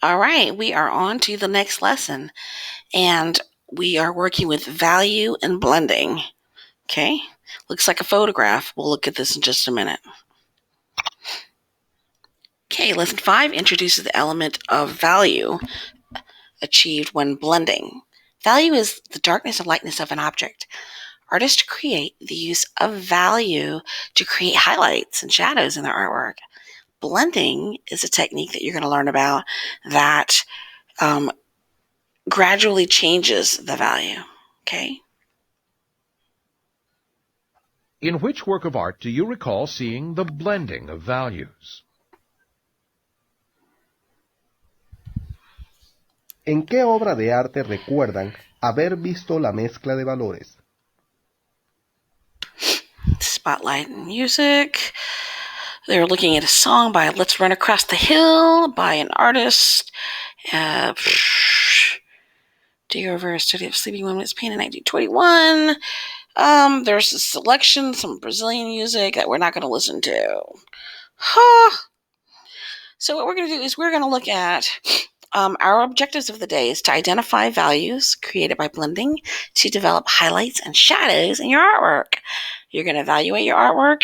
All right, we are on to the next lesson, and we are working with value and blending. Okay, looks like a photograph. We'll look at this in just a minute. Okay, lesson 5 introduces the element of value achieved when blending. Value is the darkness and lightness of an object. Artists create the use of value to create highlights and shadows in their artwork. Blending is a technique that you're going to learn about that gradually changes the value. Okay? In which work of art do you recall seeing the blending of values? ¿En qué obra de arte recuerdan haber visto la mezcla de valores? Spotlight and music. They're looking at a song by Let's Run Across the Hill by an artist. Diego Rivera's Study of Sleeping Women is painted in 1921. There's a selection, some Brazilian music that we're not going to listen to. So what we're going to do is we're going to look at our objectives of the day is to identify values created by blending to develop highlights and shadows in your artwork. You're going to evaluate your artwork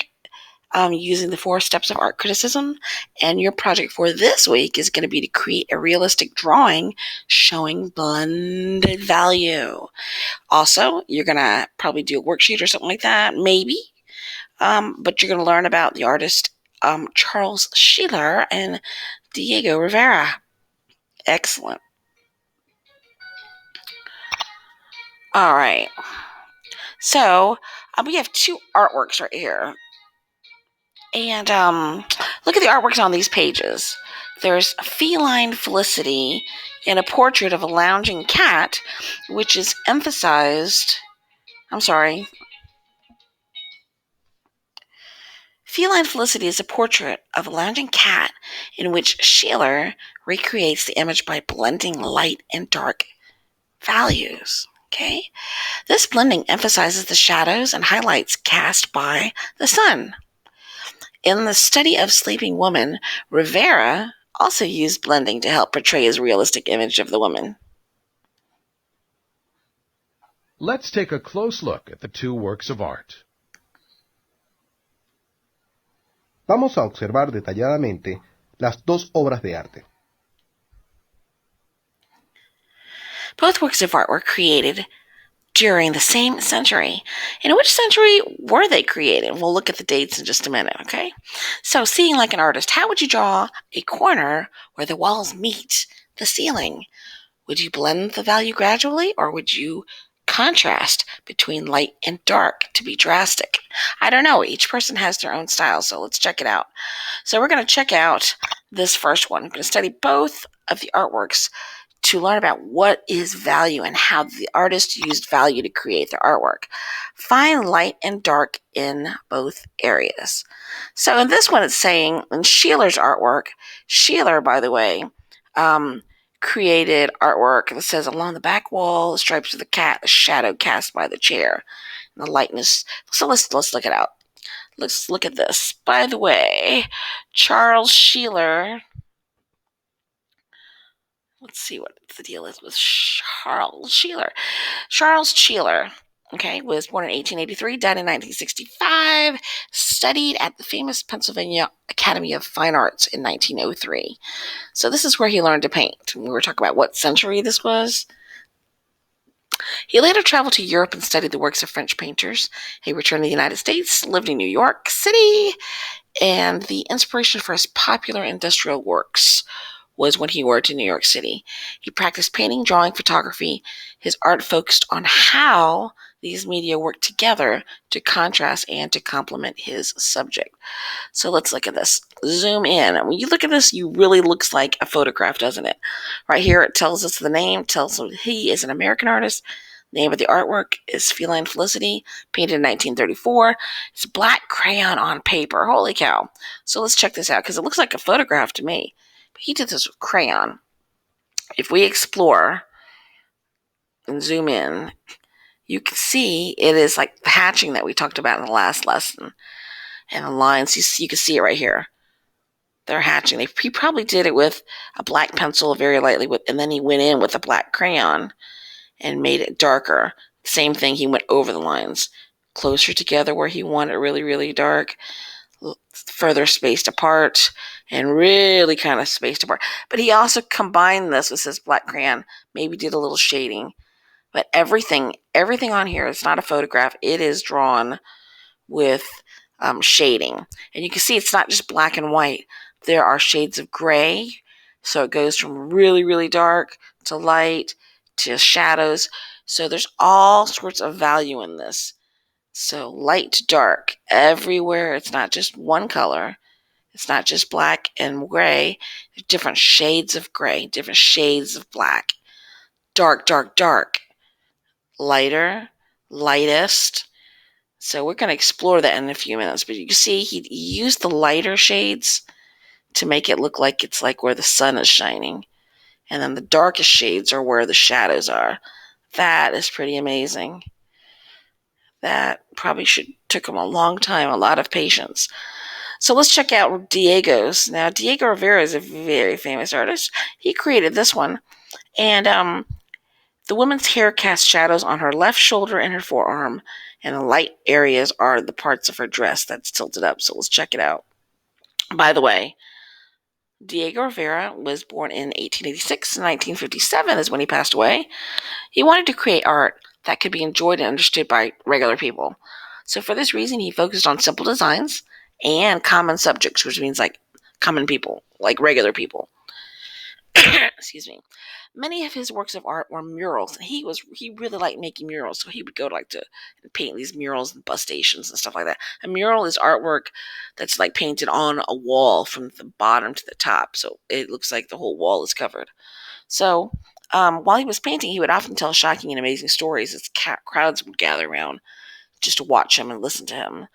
using the 4 steps of art criticism, and your project for this week is going to be to create a realistic drawing showing blended value. Also, you're going to probably do a worksheet or something like that, maybe, but you're going to learn about the artist Charles Sheeler and Diego Rivera. Excellent. All right. So we have 2 artworks right here. And look at the artworks on these pages. There's Feline Felicity in a portrait of a lounging cat, which is emphasized. Feline Felicity is a portrait of a lounging cat in which Sheeler recreates the image by blending light and dark values. Okay? This blending emphasizes the shadows and highlights cast by the sun. In the Study of Sleeping Woman, Rivera also used blending to help portray his realistic image of the woman. Let's take a close look at the 2 works of art. Vamos a observar detalladamente las 2 obras de arte. Both works of art were created during the same century. In which century were they created? We'll look at the dates in just a minute, okay? So, seeing like an artist, how would you draw a corner where the walls meet the ceiling? Would you blend the value gradually, or would you contrast between light and dark to be drastic? I don't know. Each person has their own style, so let's check it out. So we're going to check out this first one. I'm going to study both of the artworks to learn about what is value and how the artist used value to create their artwork. Find light and dark in both areas. So in this one, it's saying in Sheeler's artwork, Sheeler, by the way, created artwork that says along the back wall, the stripes of the cat, the shadow cast by the chair, and the lightness. So let's look it out. Let's look at this. By the way, Charles Sheeler. Let's see what the deal is with Charles Sheeler. Charles Sheeler, okay, was born in 1883, died in 1965, studied at the famous Pennsylvania Academy of Fine Arts in 1903. So this is where he learned to paint. We were talking about what century this was. He later traveled to Europe and studied the works of French painters. He returned to the United States, lived in New York City, and the inspiration for his popular industrial works was when he worked in New York City. He practiced painting, drawing, photography. His art focused on how these media work together to contrast and to complement his subject. So let's look at this. Zoom in. And when you look at this, you really looks like a photograph, doesn't it? Right here, it tells us the name, tells us he is an American artist. The name of the artwork is Feline Felicity, painted in 1934. It's black crayon on paper. Holy cow. So let's check this out, because it looks like a photograph to me. But he did this with crayon. If we explore and zoom in, you can see it is like the hatching that we talked about in the last lesson. And the lines, you can see it right here. they're hatching. He probably did it with a black pencil very lightly, and then he went in with a black crayon and made it darker. Same thing, he went over the lines, closer together where he wanted it really, really dark, further spaced apart, and really kind of spaced apart. But he also combined this with his black crayon, maybe did a little shading. But everything on here is not a photograph. It is drawn with shading. And you can see it's not just black and white. There are shades of gray. So it goes from really, really dark to light to shadows. So there's all sorts of value in this. So light to dark everywhere. It's not just one color. It's not just black and gray. There's different shades of gray, different shades of black. Dark, dark, dark. Lighter, lightest. So we're going to explore that in a few minutes. But you can see he used the lighter shades to make it look like it's like where the sun is shining. And then the darkest shades are where the shadows are. That is pretty amazing. That probably took him a long time, a lot of patience. So let's check out Diego's. Now, Diego Rivera is a very famous artist. He created this one. And the woman's hair casts shadows on her left shoulder and her forearm, and the light areas are the parts of her dress that's tilted up. So let's check it out. By the way, Diego Rivera was born in 1886. 1957 is when he passed away. He wanted to create art that could be enjoyed and understood by regular people. So for this reason, he focused on simple designs and common subjects, which means like common people, like regular people. Excuse me. Many of his works of art were murals. He really liked making murals, so he would go to paint these murals in bus stations and stuff like that. A mural is artwork that's like painted on a wall from the bottom to the top, so it looks like the whole wall is covered. So while he was painting, he would often tell shocking and amazing stories as crowds would gather around just to watch him and listen to him.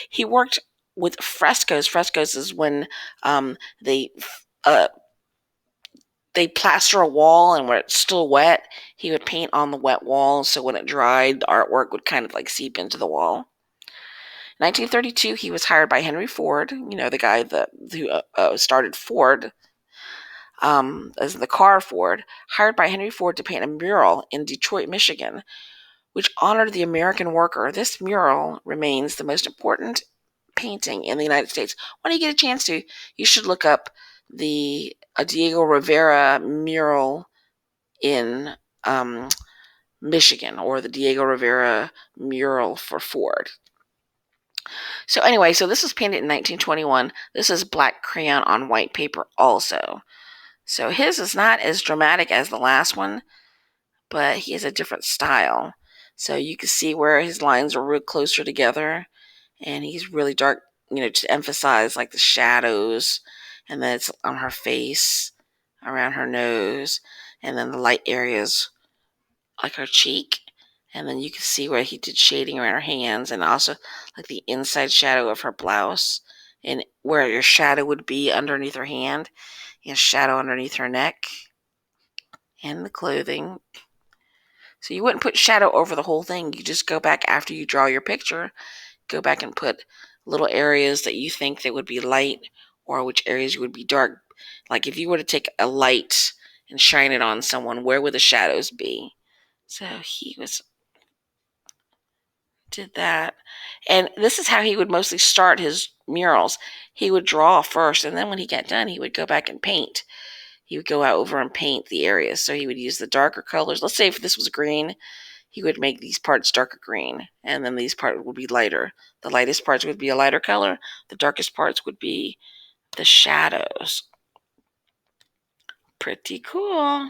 He worked with frescoes. Frescoes is when they plaster a wall, and where it's still wet, he would paint on the wet wall, so when it dried, the artwork would kind of like seep into the wall. In 1932, he was hired by Henry Ford, the guy who started Ford, as the car Ford, hired by Henry Ford to paint a mural in Detroit, Michigan, which honored the American worker. This mural remains the most important painting in the United States. When you get a chance to, you should look up the Diego Rivera mural in Michigan, or the Diego Rivera mural for Ford. So anyway, this was painted in 1921. This is black crayon on white paper also. So his is not as dramatic as the last one, but he has a different style. So you can see where his lines are real closer together, and he's really dark, to emphasize like the shadows, and then it's on her face, around her nose, and then the light areas like her cheek, and then you can see where he did shading around her hands, and also like the inside shadow of her blouse, and where your shadow would be underneath her hand, and shadow underneath her neck, and the clothing. So you wouldn't put shadow over the whole thing. You just go back after you draw your picture, go back and put little areas that you think that would be light, or which areas would be dark. Like if you were to take a light and shine it on someone, where would the shadows be? So he did that. And this is how he would mostly start his murals. He would draw first, and then when he got done, he would go back and paint. He would go out over and paint the areas. So he would use the darker colors. Let's say if this was green, he would make these parts darker green, and then these parts would be lighter. The lightest parts would be a lighter color. The darkest parts would be the shadows. Pretty cool.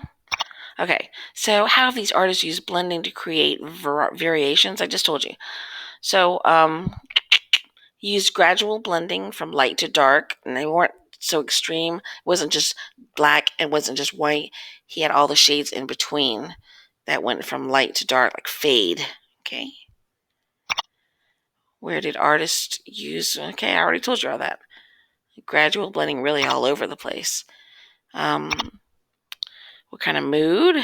Okay, so how have these artists used blending to create variations? I just told you. So he used gradual blending from light to dark, and they weren't so extreme. It wasn't just black, it wasn't just white. He had all the shades in between that went from light to dark, like fade. Okay. Where did artists use? Okay, I already told you all that. Gradual blending, really all over the place. What kind of mood?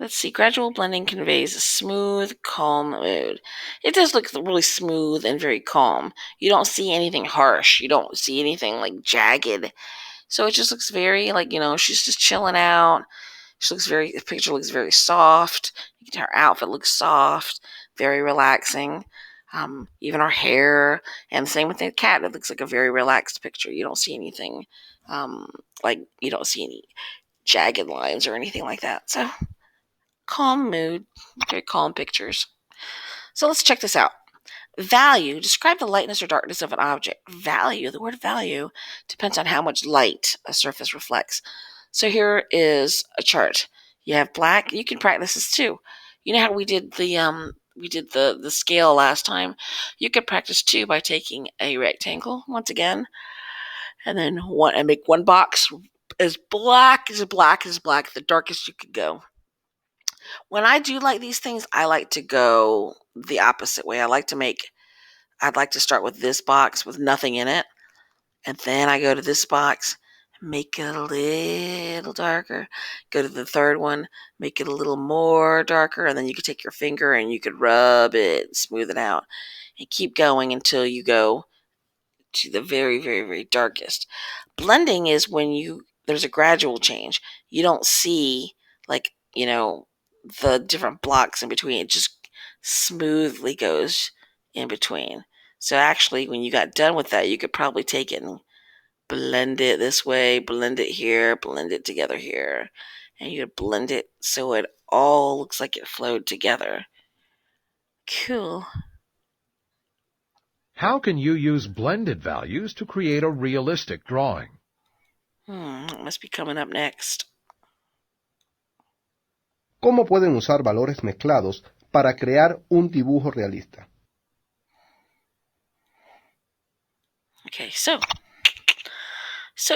Let's see. Gradual blending conveys a smooth, calm mood. It does look really smooth and very calm. You don't see anything harsh. You don't see anything like jagged. So it just looks very like, she's just chilling out. The picture looks very soft. Her outfit looks soft, very relaxing. Even her hair, and same with the cat. It looks like a very relaxed picture. You don't see anything, you don't see any jagged lines or anything like that. So calm mood, very calm pictures. So let's check this out. Value. Describe the lightness or darkness of an object. Value. The word value depends on how much light a surface reflects. So here is a chart. You have black. You can practice this too. You know how we did the scale last time? You could practice too by taking a rectangle once again, and then make one box as black as black as black, the darkest you could go. When I do like these things, I like to go the opposite way. I'd like to start with this box with nothing in it, and then I go to this box, make it a little darker. Go to the third one, make it a little more darker, and then you could take your finger and you could rub it, smooth it out, and keep going until you go to the very, very, very darkest. Blending is when there's a gradual change. You don't see like, the different blocks in between. It just smoothly goes in between. So actually, when you got done with that, you could probably take it and blend it this way, blend it here, blend it together here. And you blend it so it all looks like it flowed together. Cool. How can you use blended values to create a realistic drawing? It must be coming up next. ¿Cómo pueden usar valores mezclados para crear un dibujo realista? Okay, so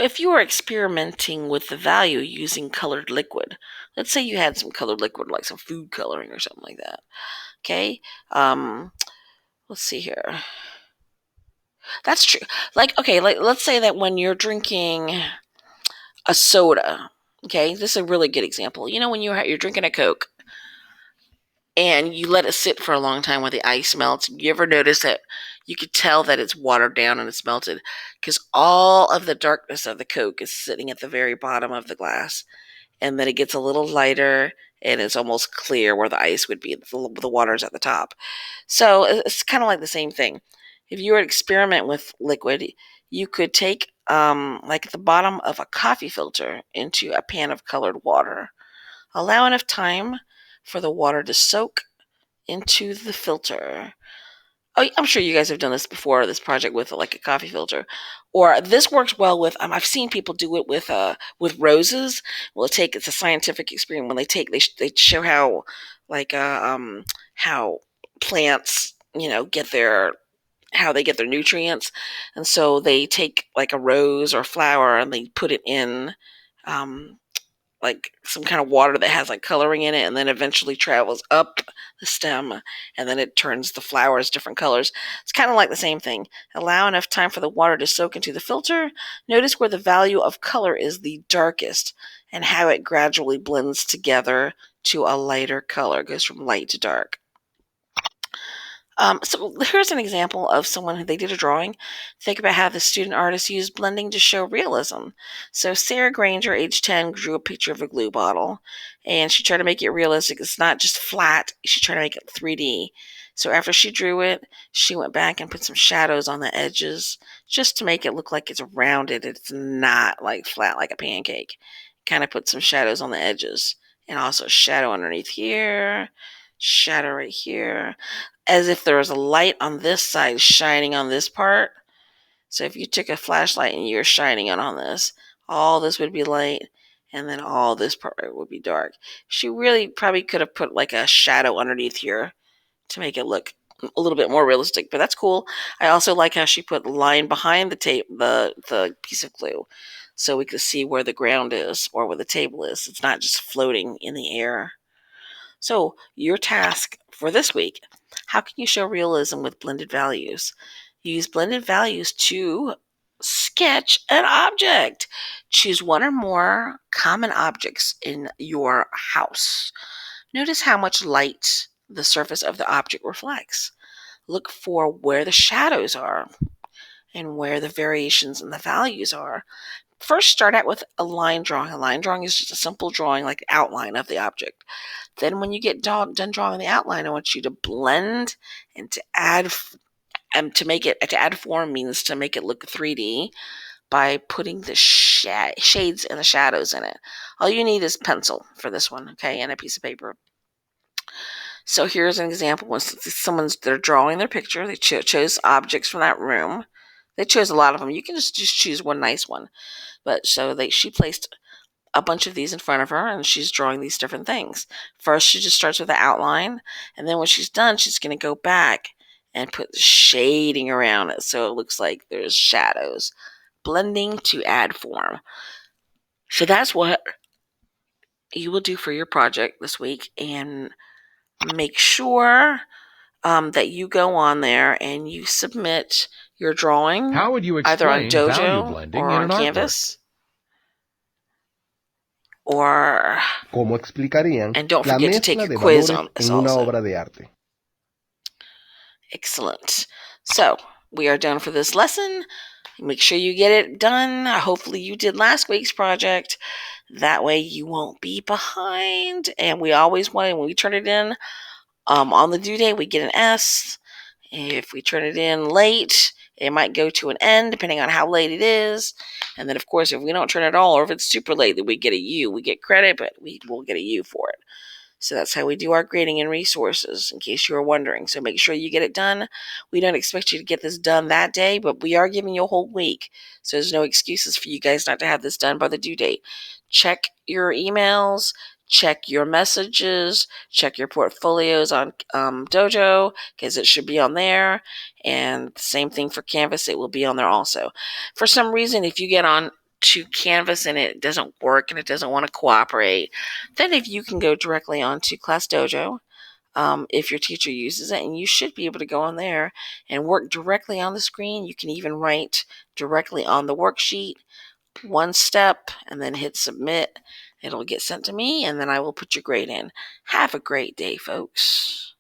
if you were experimenting with the value using colored liquid, let's say you had some colored liquid, like some food coloring or something like that. Okay, let's see here. That's true. Let's say that when you're drinking a soda, okay, this is a really good example. When you're drinking a Coke and you let it sit for a long time where the ice melts, you ever notice that you could tell that it's watered down and it's melted because all of the darkness of the Coke is sitting at the very bottom of the glass, and then it gets a little lighter and it's almost clear where the ice would be. The water's at the top. So it's kind of like the same thing. If you were to experiment with liquid, you could take like the bottom of a coffee filter into a pan of colored water. Allow enough time for the water to soak into the filter. Oh, I'm sure you guys have done this before, this project with like a coffee filter. Or this works well with I've seen people do it with roses. Well, it's a scientific experiment when they show how like how plants, how they get their nutrients. And so they take like a rose or flower and they put it in um like some kind of water that has like coloring in it, and then eventually travels up the stem, and then it turns the flowers different colors. It's kind of like the same thing. Allow enough time for the water to soak into the filter. Notice where the value of color is the darkest and how it gradually blends together to a lighter color. It goes from light to dark. So here's an example of someone who they did a drawing. Think about how the student artist used blending to show realism. So Sarah Granger, age 10, drew a picture of a glue bottle, and she tried to make it realistic. It's not just flat. She tried to make it 3D. So after she drew it, she went back and put some shadows on the edges just to make it look like it's rounded. It's not like flat like a pancake. Kind of put some shadows on the edges, and also shadow underneath here, shadow right here, as if there was a light on this side shining on this part. So if you took a flashlight and you're shining it on this, all this would be light, and then all this part would be dark. She really probably could have put like a shadow underneath here to make it look a little bit more realistic, but that's cool. I also like how she put the line behind the tape, the piece of glue, so we could see where the ground is or where the table is. It's not just floating in the air. So, your task for this week: how can you show realism with blended values? Use blended values to sketch an object. Choose one or more common objects in your house. Notice how much light the surface of the object reflects. Look for where the shadows are and where the variations in the values are. First, start out with a line drawing. A line drawing is just a simple drawing, like outline of the object. Then when you get done drawing the outline, I want you to blend and to add to add form means to make it look 3D by putting the shades and the shadows in it. All you need is pencil for this one, okay, and a piece of paper. So here's an example. When they're drawing their picture, they chose objects from that room. They chose a lot of them. You can just choose one nice one. But she placed a bunch of these in front of her, and she's drawing these different things. First, she just starts with the outline, and then when she's done, she's going to go back and put the shading around it so it looks like there's shadows. Blending to add form. So that's what you will do for your project this week, and make sure that you go on there and you submit your drawing How would you either on explain value Dojo blending or in on an artwork? Canvas. Or ¿Cómo explicarían And don't la forget to take mezcla your de quiz valores on this en una also. obra de arte? Excellent. So we are done for this lesson. Make sure you get it done. Hopefully you did last week's project. That way you won't be behind. And we always want it when we turn it in on the due date, we get an S. If we turn it in late, it might go to an N, depending on how late it is. And then, of course, if we don't turn it at all, or if it's super late, then we get a U. We get credit, but we will get a U for it. So that's how we do our grading and resources, in case you were wondering. So make sure you get it done. We don't expect you to get this done that day, but we are giving you a whole week. So there's no excuses for you guys not to have this done by the due date. Check your emails, check your messages, check your portfolios on Dojo, because it should be on there. And same thing for Canvas, it will be on there also. For some reason, if you get on to Canvas and it doesn't work and it doesn't want to cooperate, then if you can go directly onto Class Dojo, if your teacher uses it, and you should be able to go on there and work directly on the screen. You can even write directly on the worksheet, one step, and then hit submit. It'll get sent to me, and then I will put your grade in. Have a great day, folks.